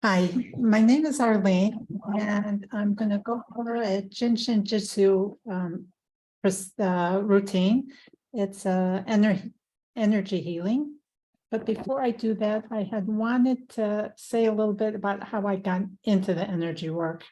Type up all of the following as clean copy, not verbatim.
Hi, my name is Arlene, and I'm going to go over a Jin Shin Jyutsu routine. It's energy healing. But before I do that, I had wanted to say a little bit about how I got into the energy work.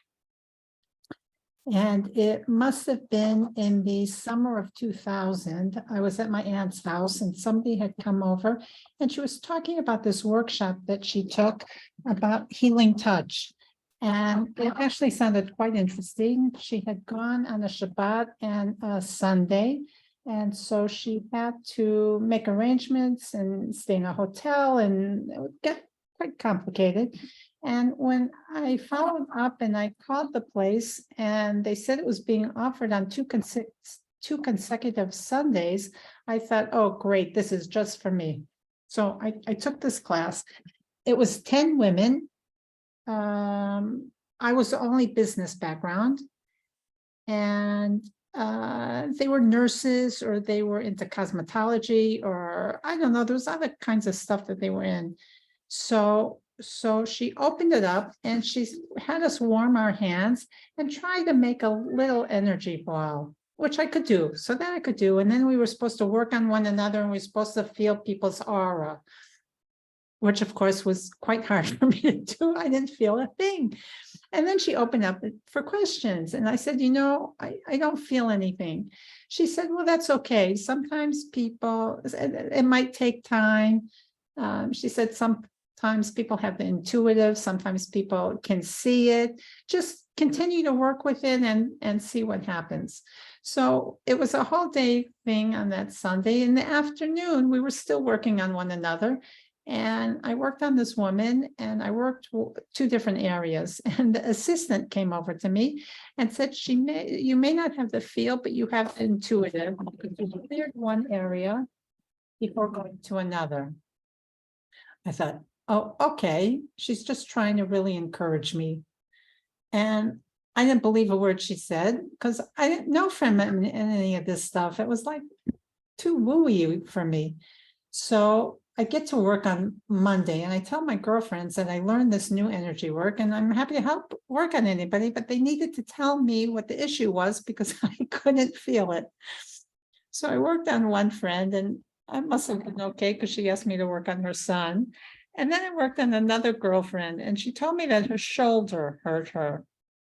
And it must have been in the summer of 2000. I was at my aunt's house and somebody had come over and she was talking about this workshop that she took about healing touch. And it actually sounded quite interesting. She had gone on a Shabbat and a Sunday. And so she had to make arrangements and stay in a hotel, and it would get quite complicated. And when I followed up and I called the place and they said it was being offered on two consecutive Sundays, I thought, oh, great, this is just for me. So I took this class. It was 10 women. I was the only business background. And they were nurses, or they were into cosmetology, or I don't know, there was other kinds of stuff that they were in. So she opened it up and she had us warm our hands and try to make a little energy ball, which I could do. So that I could do. And then we were supposed to work on one another and we were supposed to feel people's aura, which of course was quite hard for me to do. I didn't feel a thing. And then she opened up for questions. And I said, I don't feel anything. She said, well, that's okay. Sometimes people, it might take time. She said, sometimes people have the intuitive, sometimes people can see it. Just continue to work with it and see what happens. So it was a whole day thing on that Sunday. In the afternoon, we were still working on one another. And I worked on this woman and I worked two different areas. And the assistant came over to me and said, you may not have the feel, but you have the intuitive. You cleared one area before going to another. I thought, oh, okay. She's just trying to really encourage me. And I didn't believe a word she said because I didn't know from any of this stuff. It was like too wooey for me. So I get to work on Monday and I tell my girlfriends that I learned this new energy work and I'm happy to help work on anybody, but they needed to tell me what the issue was because I couldn't feel it. So I worked on one friend and I must have been okay because she asked me to work on her son. And then I worked on another girlfriend and she told me that her shoulder hurt her.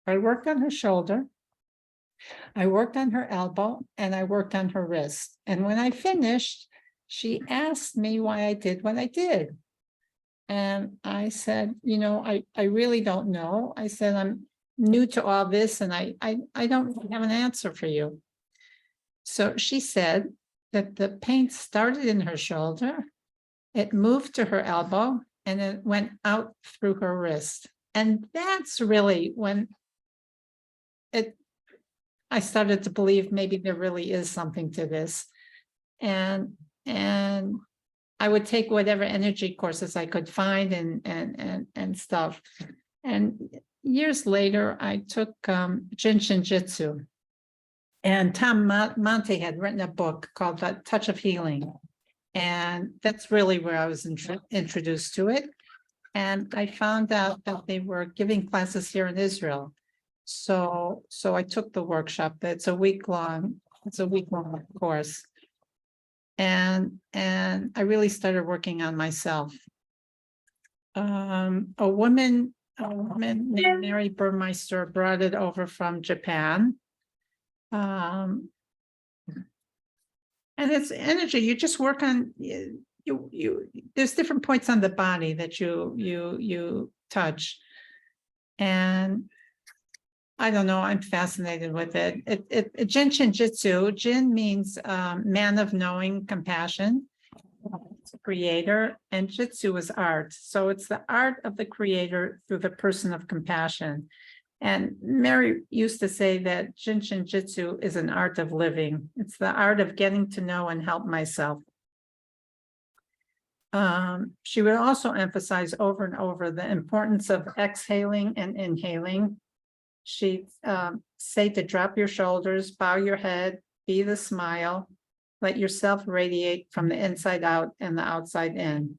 I worked on her shoulder. I worked on her elbow and I worked on her wrist. And when I finished, she asked me why I did what I did. And I said, I really don't know. I said, I'm new to all this and I don't have an answer for you. So she said that the pain started in her shoulder, it moved to her elbow, and it went out through her wrist. And that's really when I started to believe maybe there really is something to this. And I would take whatever energy courses I could find and stuff. And years later, I took Jin Shin Jyutsu. And Tom Monte had written a book called The Touch of Healing. And that's really where I was introduced to it. And I found out that they were giving classes here in Israel. So I took the workshop. It's a week-long course. And I really started working on myself. A woman named Mary Burmeister brought it over from Japan. And it's energy. You just work on there's different points on the body that you touch. And I don't know, I'm fascinated with it. Jin Shin Jyutsu, Jin means man of knowing, compassion, creator, and Jyutsu is art. So it's the art of the creator through the person of compassion. And Mary used to say that Jin Shin Jyutsu is an art of living. It's the art of getting to know and help myself. She would also emphasize over and over the importance of exhaling and inhaling. She'd say to drop your shoulders, bow your head, be the smile, let yourself radiate from the inside out and the outside in.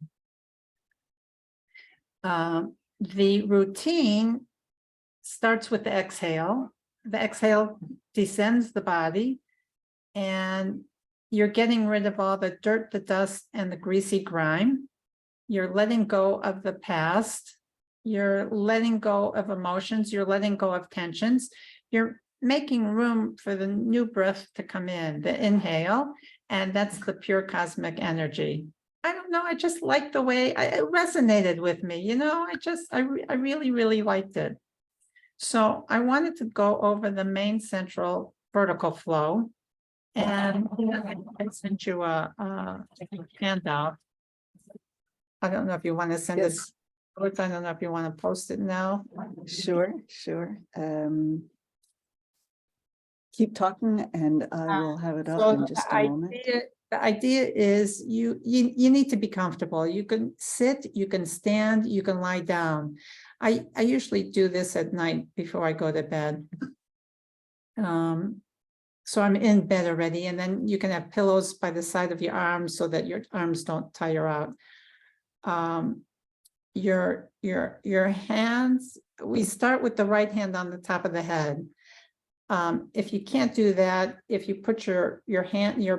The routine starts with the exhale. The exhale descends the body, and you're getting rid of all the dirt, the dust, and the greasy grime. You're letting go of the past. You're letting go of emotions. You're letting go of tensions. You're making room for the new breath to come in, the inhale, and that's the pure cosmic energy. I don't know, I just like the way it resonated with me, you know, I really, really liked it. So I wanted to go over the main central vertical flow, and I sent you a handout. I don't know if you want to send Yes. this, I don't know if you want to post it now. Sure. Keep talking and I will have it up So in just a moment. The idea is you need to be comfortable. You can sit, you can stand, you can lie down. I usually do this at night before I go to bed. So I'm in bed already, and then you can have pillows by the side of your arms so that your arms don't tire out. Your hands, we start with the right hand on the top of the head. If you can't do that, if you put your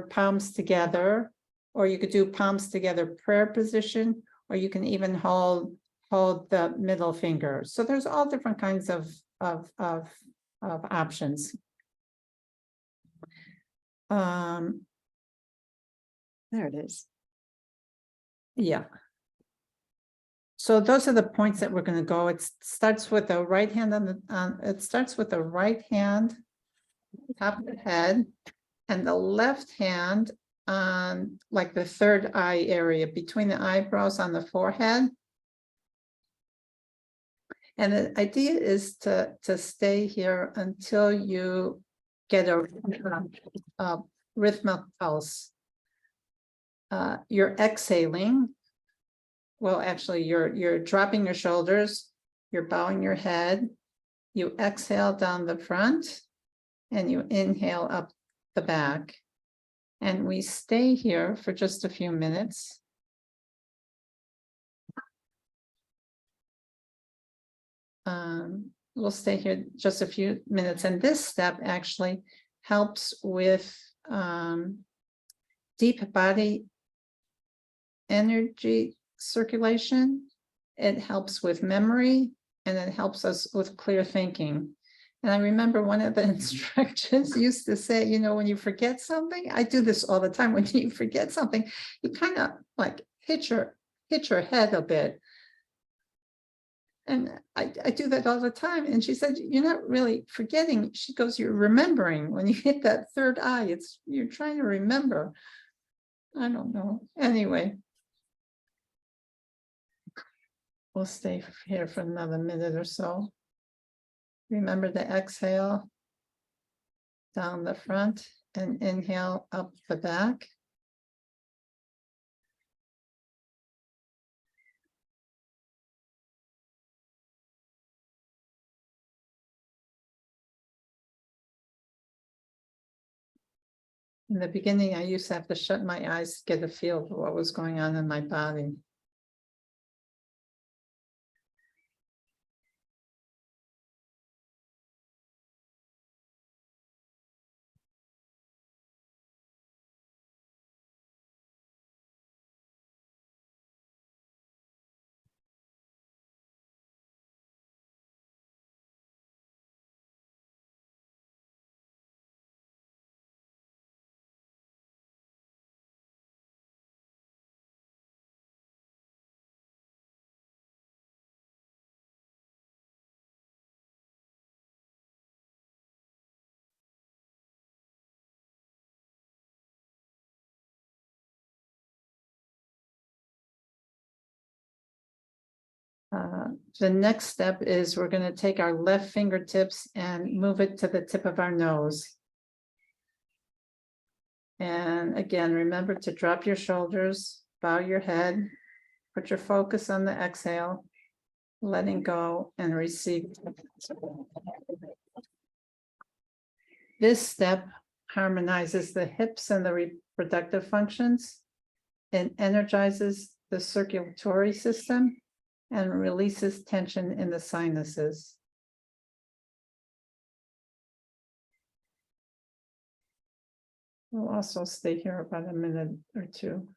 palms together, or you could do palms together prayer position, or you can even hold the middle finger. So there's all different kinds of options. There it is. Yeah. So those are the points that we're going to go. It starts with the right hand on the it starts with the right hand top of the head, and the left hand on like the third eye area between the eyebrows on the forehead. And the idea is to stay here until you get a rhythmic pulse. You're exhaling. Well, actually, you're dropping your shoulders, you're bowing your head, you exhale down the front, and you inhale up the back. And we stay here for just a few minutes. We'll stay here just a few minutes, and this step actually helps with deep body energy circulation. It helps with memory, and it helps us with clear thinking. And I remember one of the instructors used to say, you know, when you forget something, I do this all the time. When you forget something, you kind of like hit your head a bit. And I do that all the time. And she said, you're not really forgetting. She goes, you're remembering. When you hit that third eye, you're trying to remember. I don't know. Anyway, we'll stay here for another minute or so. Remember to exhale down the front and inhale up the back. In the beginning, I used to have to shut my eyes to get a feel for what was going on in my body. The next step is we're going to take our left fingertips and move it to the tip of our nose. And again, remember to drop your shoulders, bow your head, put your focus on the exhale, letting go and receive. This step harmonizes the hips and the reproductive functions and energizes the circulatory system and releases tension in the sinuses. We'll also stay here about a minute or two.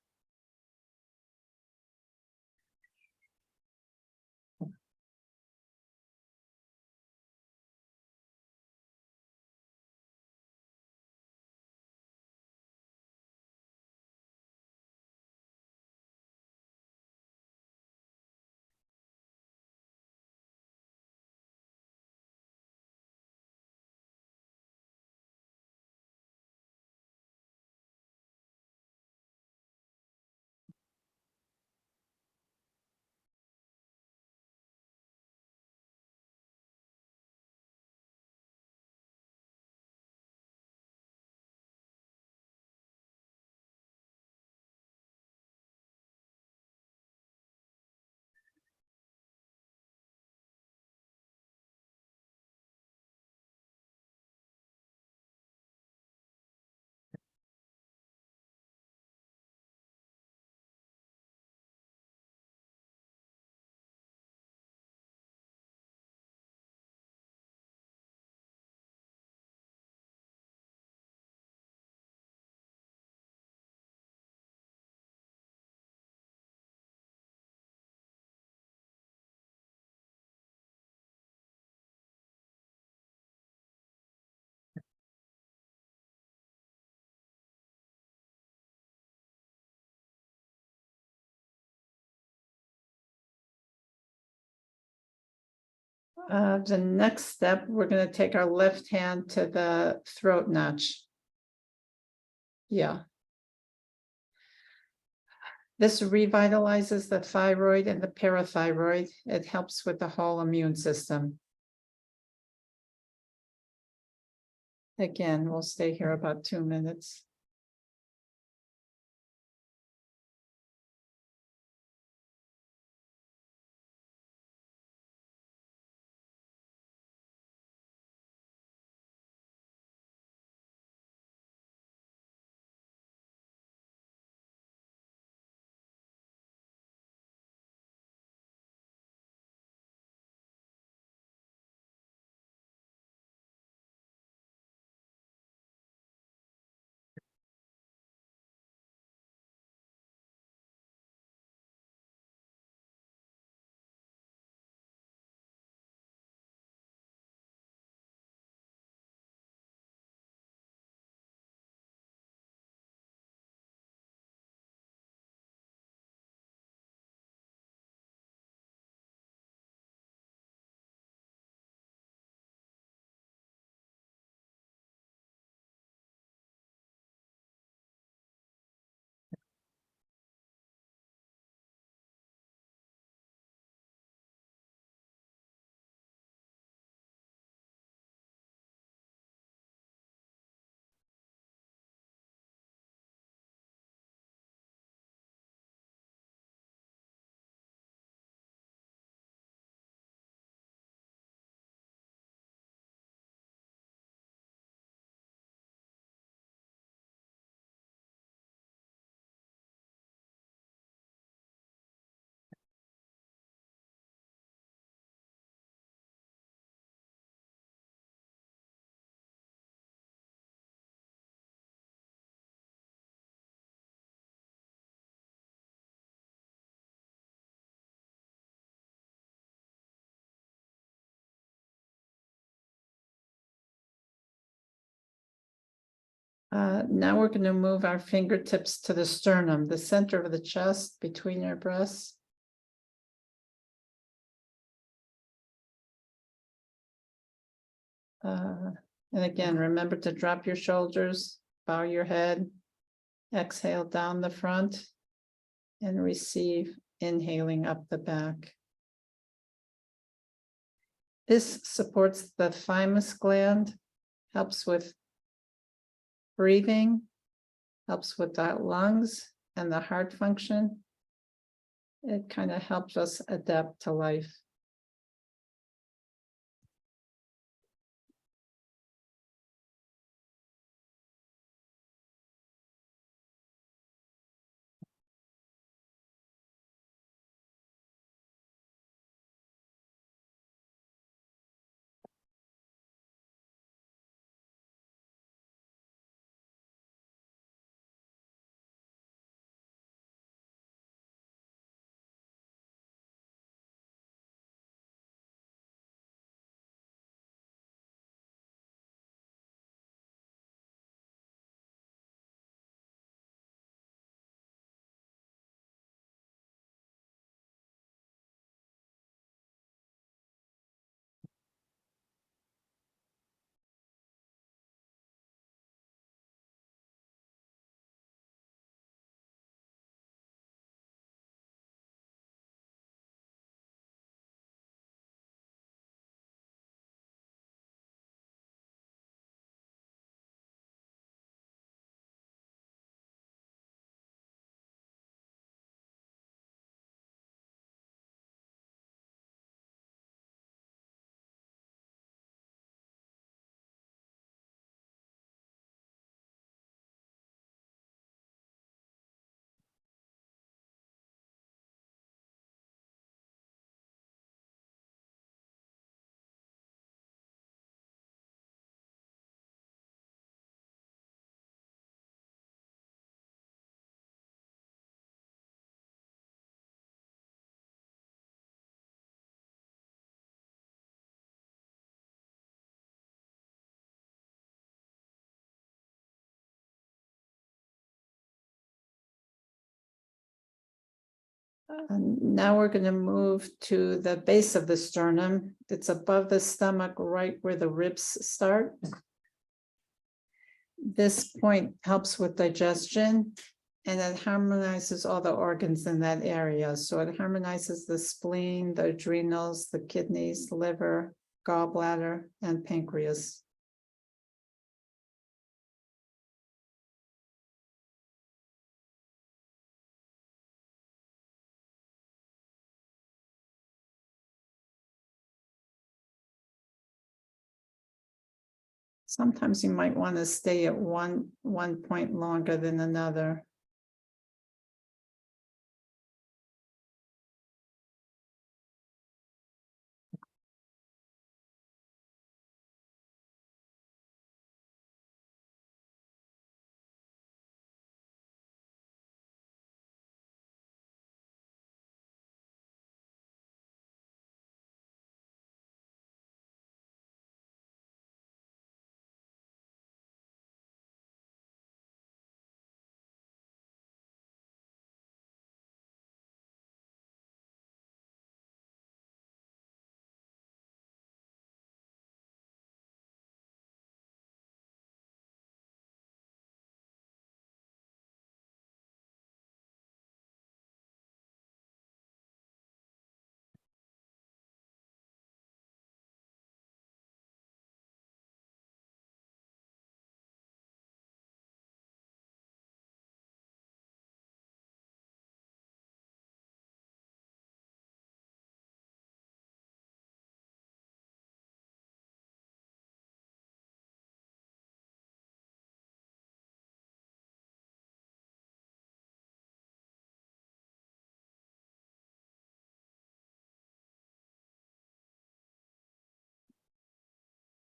The next step, we're going to take our left hand to the throat notch. Yeah. This revitalizes the thyroid and the parathyroid. It helps with the whole immune system. Again, we'll stay here about 2 minutes. Now we're going to move our fingertips to the sternum, the center of the chest between your breasts. And again, remember to drop your shoulders, bow your head, exhale down the front, and receive, inhaling up the back. This supports the thymus gland, helps with breathing, helps with the lungs and the heart function. It kind of helps us adapt to life. Now we're going to move to the base of the sternum. It's above the stomach, right where the ribs start. This point helps with digestion, and it harmonizes all the organs in that area. So it harmonizes the spleen, the adrenals, the kidneys, the liver, gallbladder, and pancreas. Sometimes you might want to stay at one point longer than another.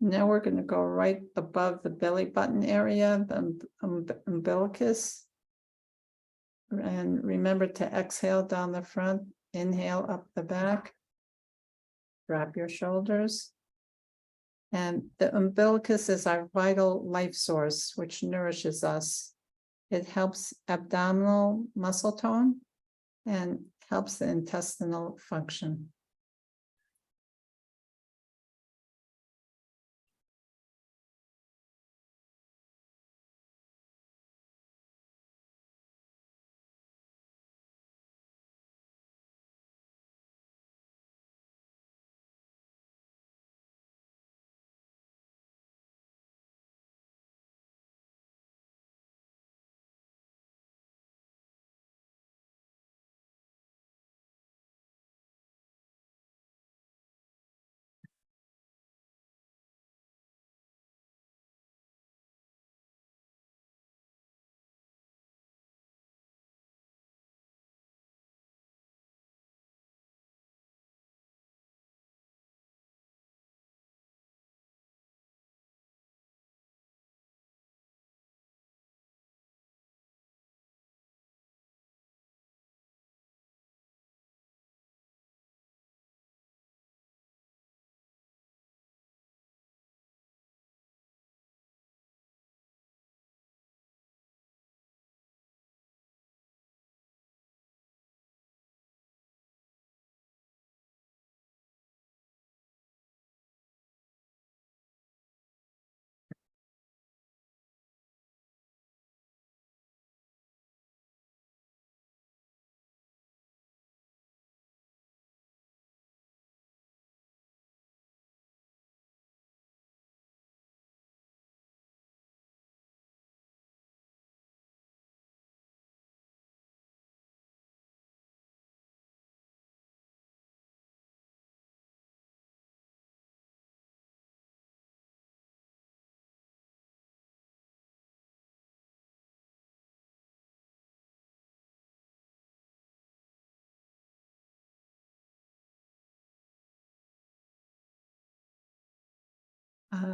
Now we're going to go right above the belly button area, the umbilicus. And remember to exhale down the front, inhale up the back. Drop your shoulders. And the umbilicus is our vital life source, which nourishes us. It helps abdominal muscle tone and helps the intestinal function.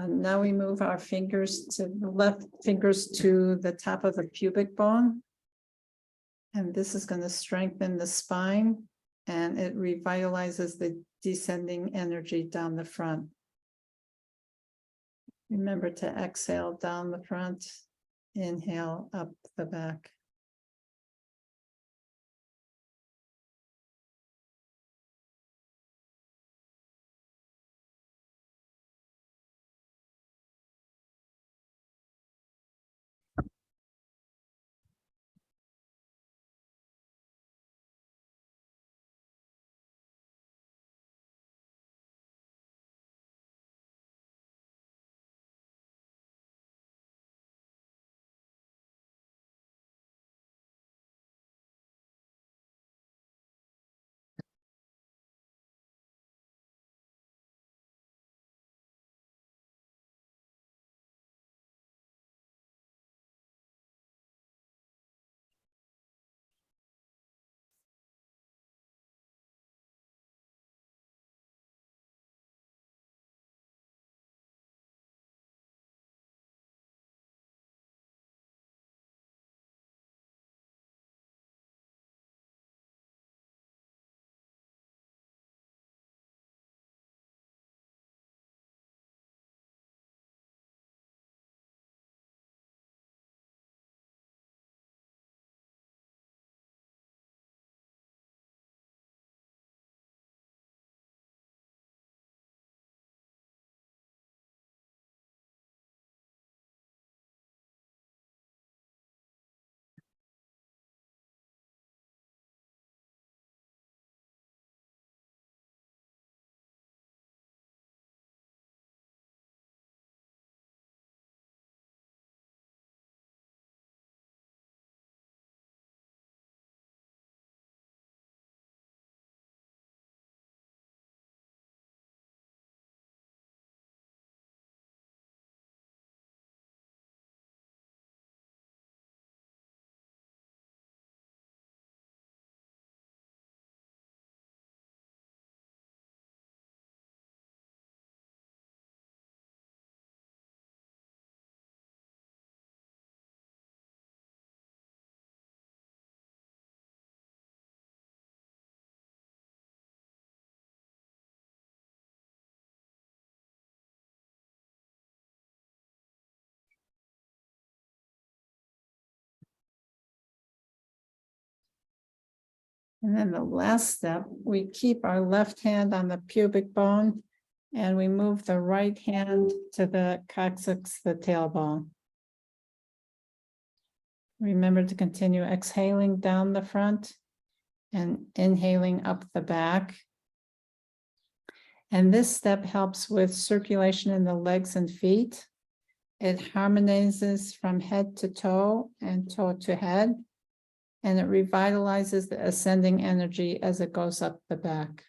Now we move our fingers to the left fingers to the top of the pubic bone. And this is going to strengthen the spine, and it revitalizes the descending energy down the front. Remember to exhale down the front, inhale up the back. And then the last step, we keep our left hand on the pubic bone and we move the right hand to the coccyx, the tailbone. Remember to continue exhaling down the front and inhaling up the back. And this step helps with circulation in the legs and feet. It harmonizes from head to toe and toe to head. And it revitalizes the ascending energy as it goes up the back.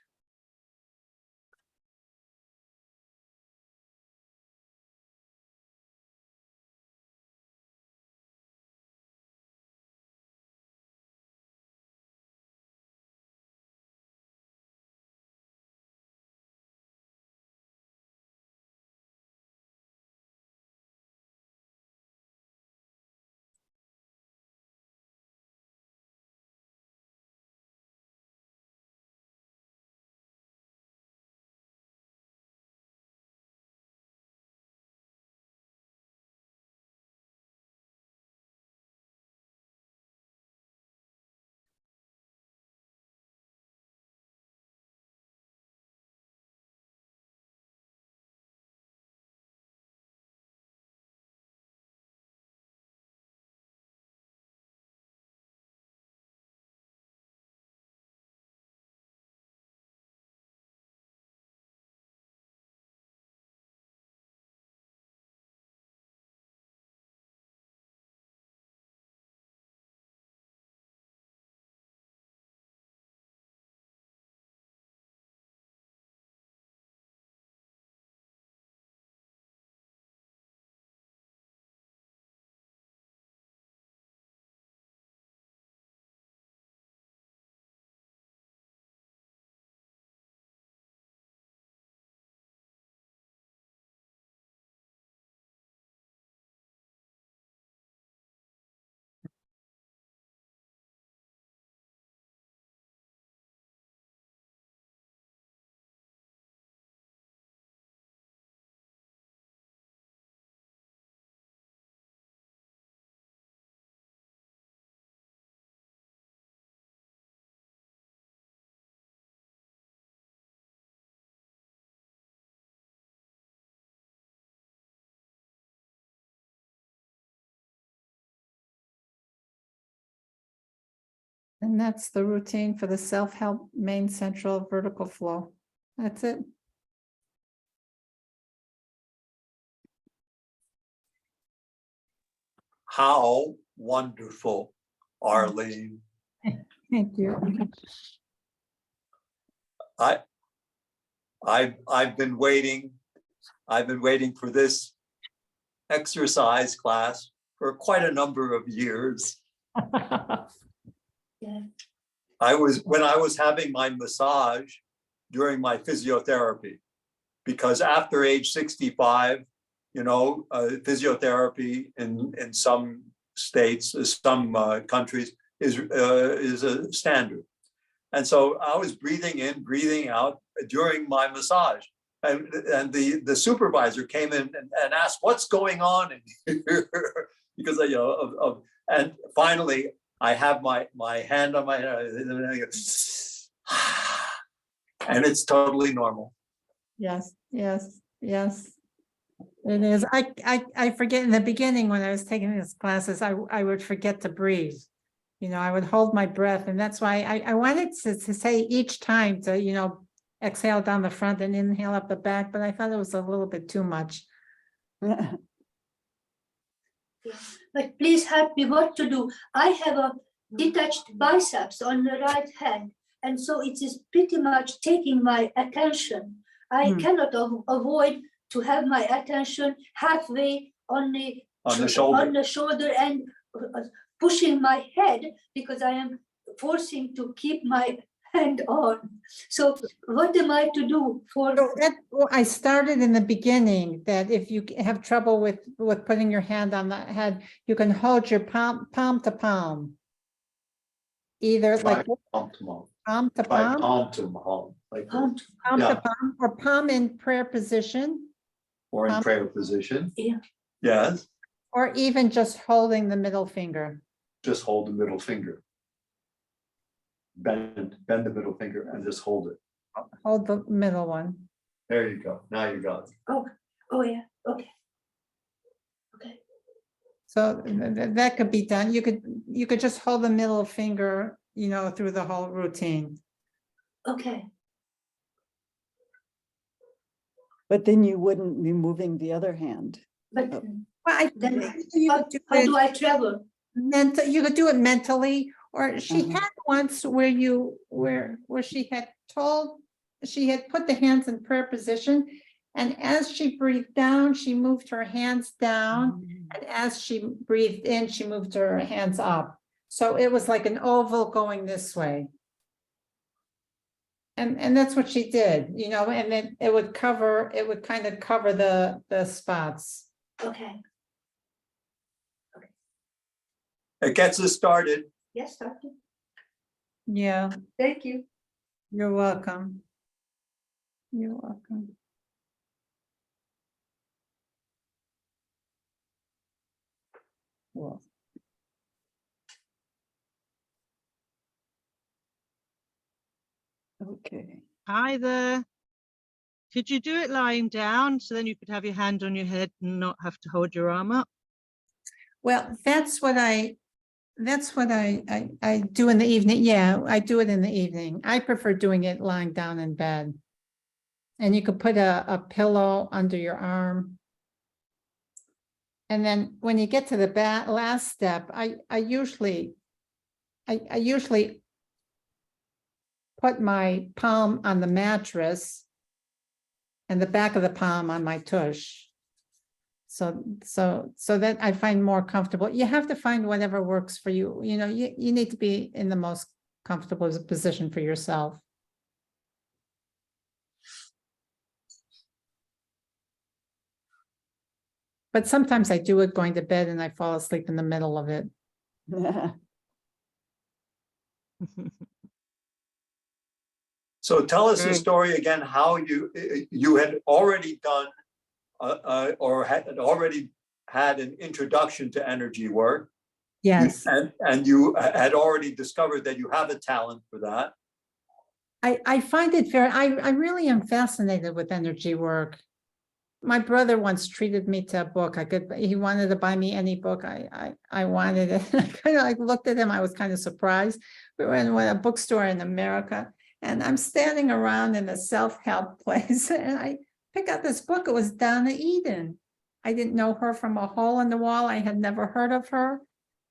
And that's the routine for the self-help main central vertical flow. That's it. How wonderful, Arlene. Thank you. I've been waiting for this exercise class for quite a number of years. Yeah. When I was having my massage during my physiotherapy, because after age 65, physiotherapy in some states, some countries is a standard. And so I was breathing in, breathing out during my massage. And the supervisor came in and asked, "What's going on in here?" Because and finally I have my hand on my head, and it's totally normal. Yes, yes, yes. It is. I forget in the beginning when I was taking these classes, I would forget to breathe. I would hold my breath, and that's why I wanted to say each time to, exhale down the front and inhale up the back, but I thought it was a little bit too much. But please help me what to do. I have a detached biceps on the right hand, and so it is pretty much taking my attention. I cannot avoid to have my attention halfway on the shoulder and pushing my head, because I am forcing to keep my hand on. So what am I to do for? I started in the beginning that if you have trouble with putting your hand on the head, you can hold your palm to palm. Either like palm to palm. Palm to palm. Palm to palm. Like Palm to palm, or palm in prayer position. Or in prayer position. Yeah. Yes. Or even just holding the middle finger. Just hold the middle finger. bend the middle finger and just hold it. Hold the middle one. There you go. Now you got it. Oh, yeah, okay. Okay, So that could be done. You could just hold the middle finger, you know, through the whole routine. okay. But then you wouldn't be moving the other hand. But Oh. Well, then you how, could do how do it I travel? mental, you could do it mentally, or she Mhm. had once where she had put the hands in prayer position. And as she breathed down, she moved her hands down. And as she breathed in, she moved her hands up. So it was like an oval going this way. And that's what she did, you know, and then it would kind of cover the spots. Okay, It gets us started. yes, doctor. Yeah, Thank you. you're welcome. You're welcome. Well, Okay. Hi there. Could you do it lying down so then you could have your hand on your head and not have to hold your arm up? well, that's what I do in the evening. Yeah, I do it in the evening. I prefer doing it lying down in bed. And you could put a pillow under your arm. And then when you get to the last step, I usually put my palm on the mattress and the back of the palm on my tush. So that I find more comfortable. You have to find whatever works for you. You know, you need to be in the most comfortable position for yourself. But sometimes I do it going to bed and I fall asleep in the middle of it. So tell us the Great. story again, how you had already done or had already had an introduction to energy work. Yes. And you had already discovered that you have a talent for that. I find it I really am fascinated with energy work. My brother once treated me to a book. He wanted to buy me any book. I wanted it. I kind of like looked at him. I was kind of surprised. We were in a bookstore in America, and I'm standing around in a self-help place, and I pick out this book. It was Donna Eden. I didn't know her from a hole in the wall. I had never heard of her.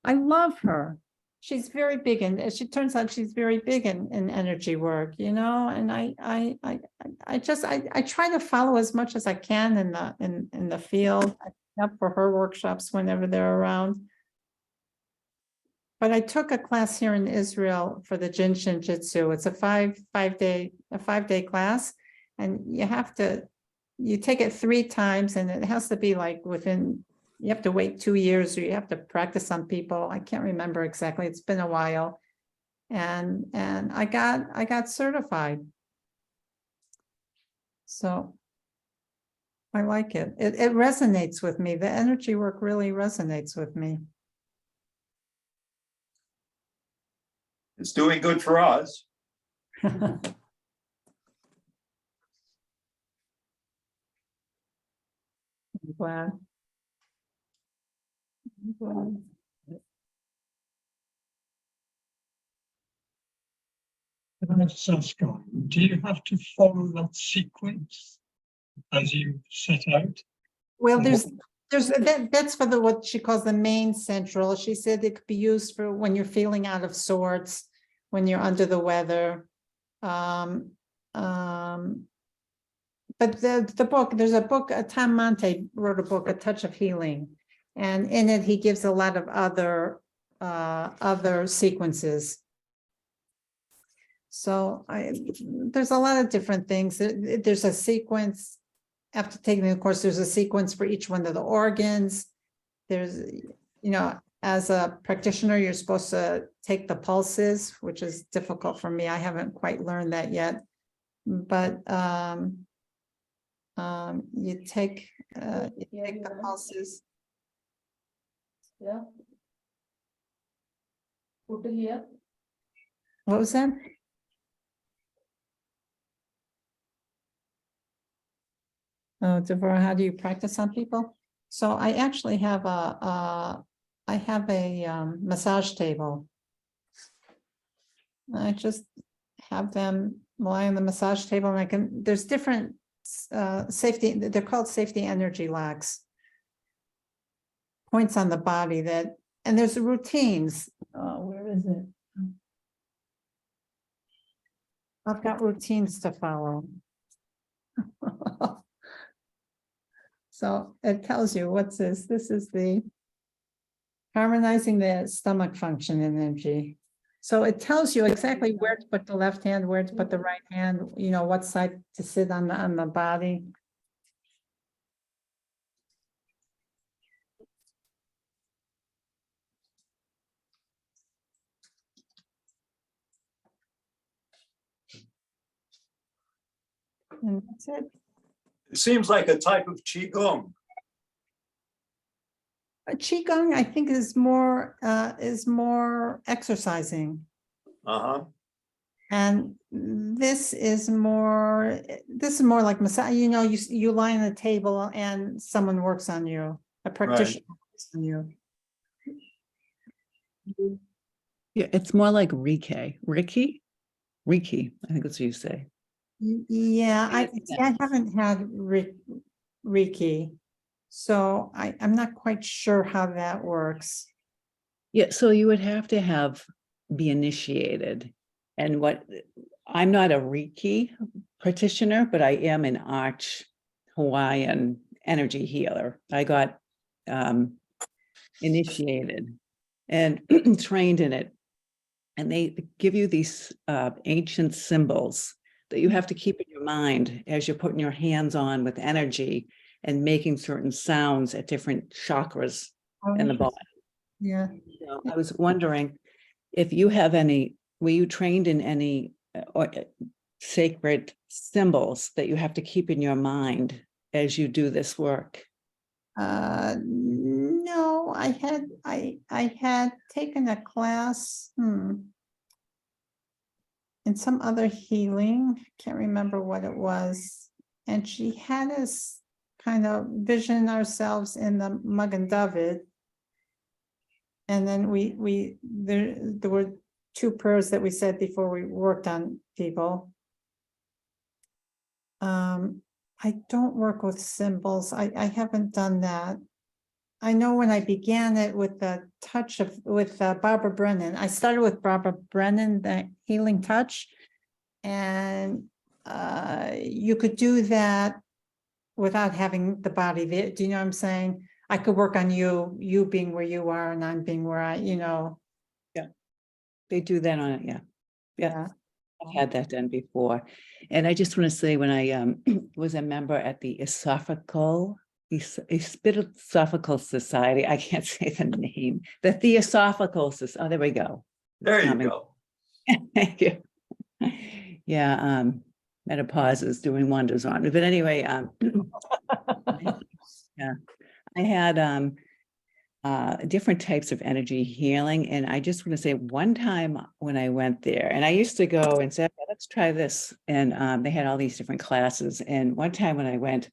I love her. She's very big, and she turns out she's very big in energy work, you know. And I try to follow as much as I can in the field. I sign up for her workshops whenever they're around. But I took a class here in Israel for the Jin Shin Jyutsu. It's a five day class, and you take it 3 times, and it has to be like you have to wait 2 years, or you have to practice on people. I can't remember exactly. It's been a while. And I got certified. So I like it. It resonates with me. The energy work really resonates with me. It's doing good for us. I'm glad. I'm glad. Can I just ask, do you have to follow that sequence as you set out? Well, that's for what she calls the main central. She said it could be used for when you're feeling out of sorts, when you're under the weather. But the book, there's a book, Tom Monte wrote a book, A Touch of Healing. And in it, he gives a lot of other sequences. So there's a lot of different things. There's a sequence, after taking the course, there's a sequence for each one of the organs. There's, you know, as a practitioner, you're supposed to take the pulses, which is difficult for me. I haven't quite learned that yet. But you take the pulses. Yeah. Put here. What was that? Oh, Deborah, how do you practice on people? So I actually have I have a massage table. I just have them lie on the massage table, and I can, there's different safety, they're called safety energy locks. Points on the body that, and there's routines. Where is it? I've got routines to follow. So it tells you, what's this? This is the harmonizing the stomach function energy. So it tells you exactly where to put the left hand, where to put the right hand, you know, what side to sit on the body. And that's it. It seems like a type of qigong. Qigong, I think, is more exercising. Uh-huh. And this is more like massage, you know, you lie on a table and someone works on you, a practitioner works on you. Yeah, it's more like Reiki. Reiki, I think that's what you say. Yeah, I Yeah. haven't had Reiki, so I'm not quite sure how that works. Yeah, so you would have to be initiated. And I'm not a Reiki practitioner, but I am an Arch Hawaiian energy healer. I got initiated and trained in it. And they give you these ancient symbols that you have to keep in your mind as you're putting your hands on with energy and making certain sounds at different chakras in the body. Yeah. So I was wondering if you have were you trained in any sacred symbols that you have to keep in your mind as you do this work? No, I had taken a class in some other healing, can't remember what it was. And she had us kind of vision ourselves in the Magen David. And then there were 2 prayers that we said before we worked on people. I don't work with symbols. I haven't done that. I know when I began it with the touch with Barbara Brennan, I started with Barbara Brennan, the healing touch. And you could do that without having the body there. Do you know what I'm saying? I could work on you being where you are and I'm being where you know. Yeah, they do that on it. Yeah. Yeah. I've had that done before. And I just want to say, when I was a member at the Esophageal Society, I can't say the name, the Theosophical Society. Oh, there we go. There you go. Thank you. Yeah, menopause is doing wonders on me. But anyway, yeah, I had different types of energy healing. And I just want to say, one time when I went there, and I used to go and say, let's try this. And they had all these different classes. And one time when I went,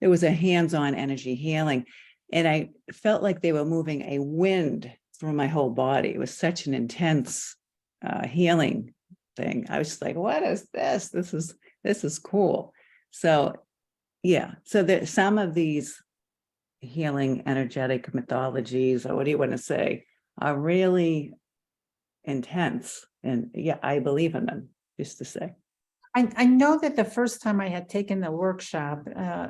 there was a hands-on energy healing. And I felt like they were moving a wind through my whole body. It was such an intense healing thing. I was just like, what is this? This is cool. So yeah, so there's some of these healing energetic mythologies, or what do you want to say, are really intense. And yeah, I believe in them, just to say. I know that the first time I had taken the workshop,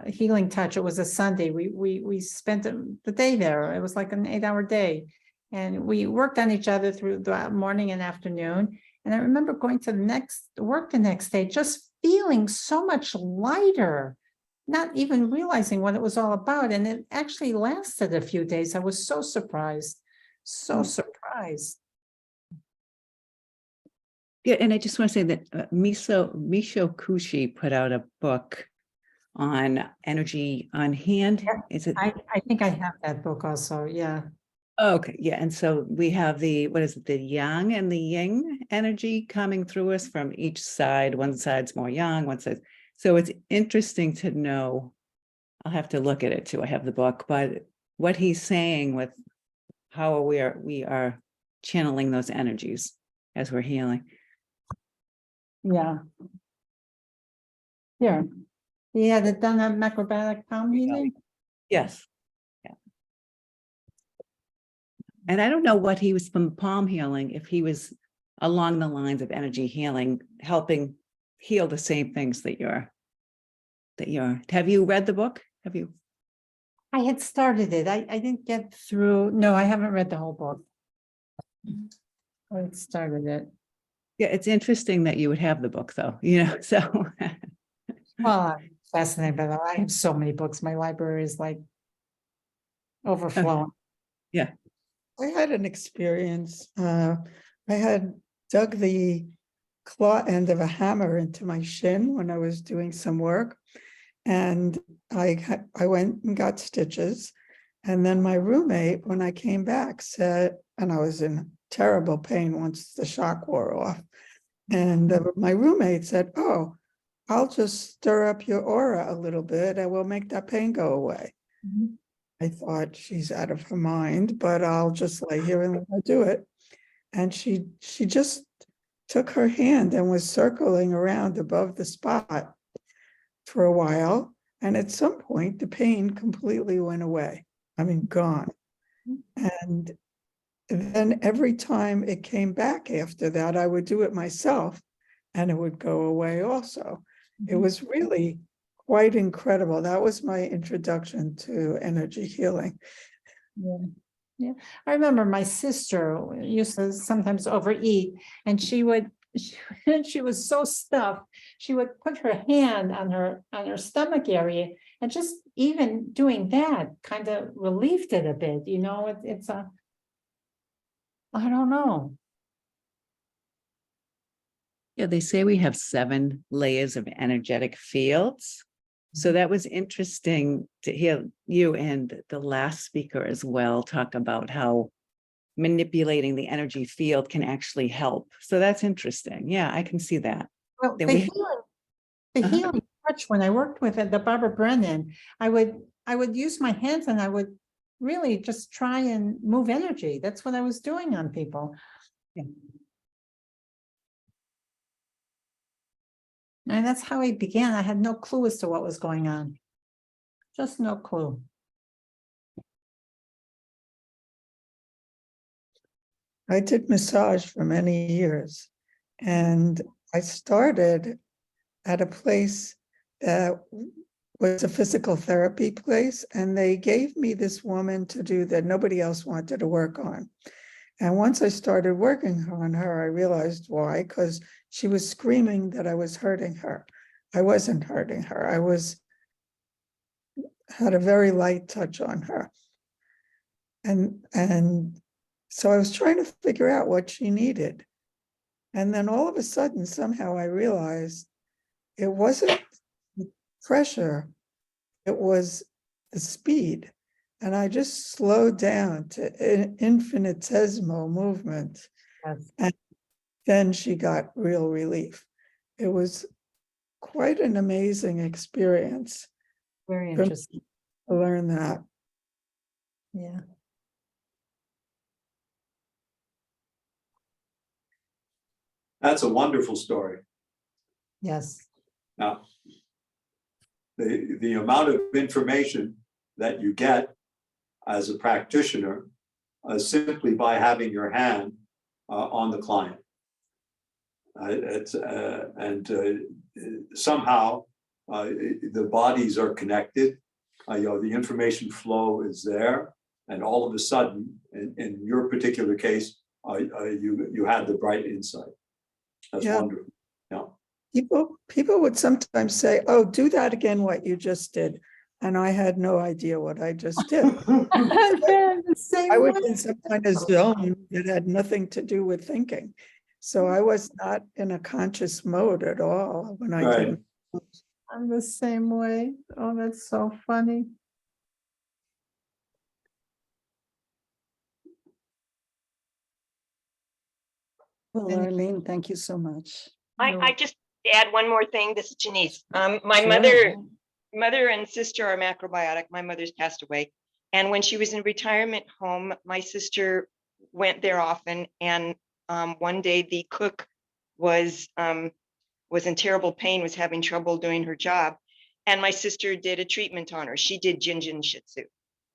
Healing Touch, it was a Sunday. We spent the day there. It was like an 8-hour day. And we worked on each other through the morning and afternoon. And I remember going to the next day, just feeling so much lighter, not even realizing what it was all about. And it actually lasted a few days. I was so surprised, surprised. Yeah, and I just want to say that Misho Kushi put out a book on energy on hand. Yeah, Is it? I think I have that book also. Yeah. Okay, yeah, and so we have the, what is it, the yang and the yin energy coming through us from each side. One side's more yang, one side. So it's interesting to know. I'll have to look at it too. I have the book, but what he's saying with how we are channeling those energies as we're healing. Yeah. Yeah. He had it done at macrobiotic palm healing. Yes. Yeah. And I don't know what he was from palm healing, if he was along the lines of energy healing, helping heal the same things that you're, have you read the book? Have you? I had started it. I didn't get through. No, I haven't read the whole book. I had started it. Yeah, it's interesting that you would have the book though, so. Well, I'm fascinated by that. I have so many books. My library is like overflowing. Yeah. I had an experience. I had dug the claw end of a hammer into my shin when I was doing some work. And I went and got stitches. And then my roommate, when I came back, said, and I was in terrible pain once the shock wore off. And my roommate said, "Oh, I'll just stir up your aura a little bit and we'll make that pain go away." Mhm. I thought, she's out of her mind, but I'll just lay here and let her do it. And she just took her hand and was circling around above the spot for a while. And at some point, the pain completely went away. I mean, gone. And then every time it came back after that, I would do it myself and it would go away also. It was really quite incredible. That was my introduction to energy healing. Yeah. Yeah. I remember my sister used to sometimes overeat and she was so stuffed. She would put her hand on her stomach area and just even doing that kind of relieved it a bit, I don't know. Yeah, they say we have 7 layers of energetic fields. So that was interesting to hear you and the last speaker as well talk about how manipulating the energy field can actually help. So that's interesting. Yeah, I can see that. Well, Then the we- healing touch, when I worked with the Barbara Brennan, I would use my hands and I would really just try and move energy. That's what I was doing on people. Yeah. And that's how I began. I had no clue as to what was going on. Just no clue. I did massage for many years, and I started at a place that was a physical therapy place, and they gave me this woman to do that nobody else wanted to work on. And once I started working on her, I realized why, because she was screaming that I was hurting her. I wasn't hurting her. I had a very light touch on her. And so I was trying to figure out what she needed. And then all of a sudden, somehow I realized it wasn't pressure, it was the speed. And I just slowed down to an infinitesimal movement. Yes. And then she got real relief. It was quite an amazing experience Very for me interesting. to learn that. Yeah. That's a wonderful story. Yes. Now, the amount of information that you get as a practitioner simply by having your hand on the client. Somehow the bodies are connected. The information flow is there, and all of a sudden, in your particular case, you had the bright insight. That's wonderful. Yeah. People would sometimes say, "Oh, do that again, what you just did." And I had no idea what I just did. I was in some kind of zone that had nothing to do with thinking. So I was not in a conscious mode at all when I Right. did. I'm the same way. Oh, that's so funny. Well, Any- Arlene, thank you so much. I just add one more thing. This is Janice. My Sure. mother and sister are macrobiotic. My mother's passed away. And when she was in retirement home, my sister went there often. And one day the cook was in terrible pain, was having trouble doing her job. And my sister did a treatment on her. She did Jin Shin Jyutsu.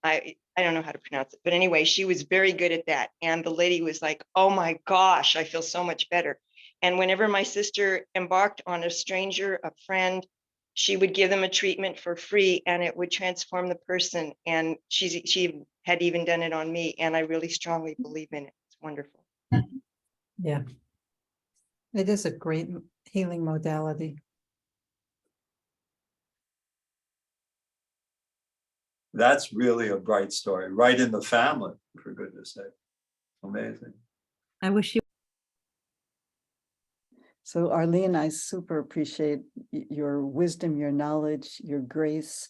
I don't know how to pronounce it, but anyway, she was very good at that. And the lady was like, oh my gosh, I feel so much better. And whenever my sister embarked on a stranger, a friend, she would give them a treatment for free and it would transform the person. And she had even done it on me. And I really strongly believe in it. It's wonderful. Yeah. It is a great healing modality. That's really a bright story, right in the family, for goodness sake. Amazing. I wish you. So Arlene, I super appreciate your wisdom, your knowledge, your grace.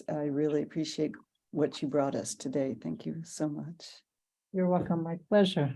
I really appreciate what you brought us today. Thank you so much. You're welcome. My pleasure.